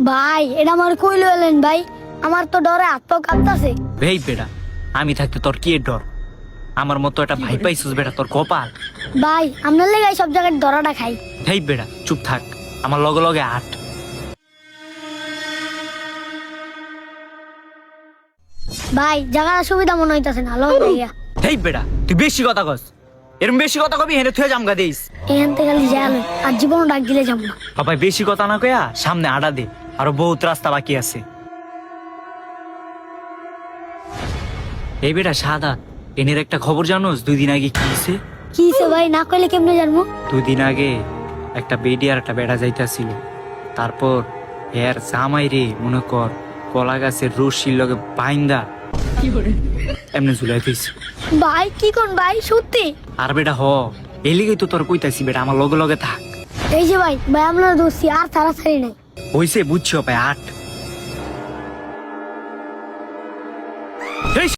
ভাই এটা আমার কই লইলেন ভাই, আমার তো ডরে হাত পা কাঁপতাছে। এই বেটা, আমি থাকতে তোর কি এর ডর? আমার মতো একটা ভাই পাইছিস বেটা, তোর কপাল। ভাই আপনার লেগে সব জায়গায় ধরাটা খাই। এই বেটা চুপ থাক, আমার লগে লগে আট। ভাই জায়গাটা সুবিধা মনে হইতাছে না, লং জায়গা। এই বেটা তুই বেশি কথা কস, এরম বেশি কথা কবি হেনে তুই জামগা দিস। এখান থেকে খালি যাই আর জীবনও ডাক দিলে যাবো না। বাবাই বেশি কথা না কয়া সামনে আড়া দে, আরো বহুত রাস্তা বাকি আছে। এই বেটা সাদা, এনের একটা খবর জানোস 2 দিন আগে কি হয়েছে? কি হইছে ভাই, না কইলে কেমনে জানবো? 2 দিন আগে একটা বেডি আর একটা বেড়া যাইতাছিল, তারপর এর জামাই রে মনে কর কলা গাছের রশির লগে বাইন্দা এমনি ঝুলাই দিয়েছে। ভাই কি কোন ভাই, সত্যি? আর বেটা হ, এলিগেই তো তোর কইতাছি বেটা আমার লগে লগে থাক। এই যে ভাই, ভাই আপনার দোষী আর তাড়াতাড়ি নাই। হইছে বুঝছো ভাই, আট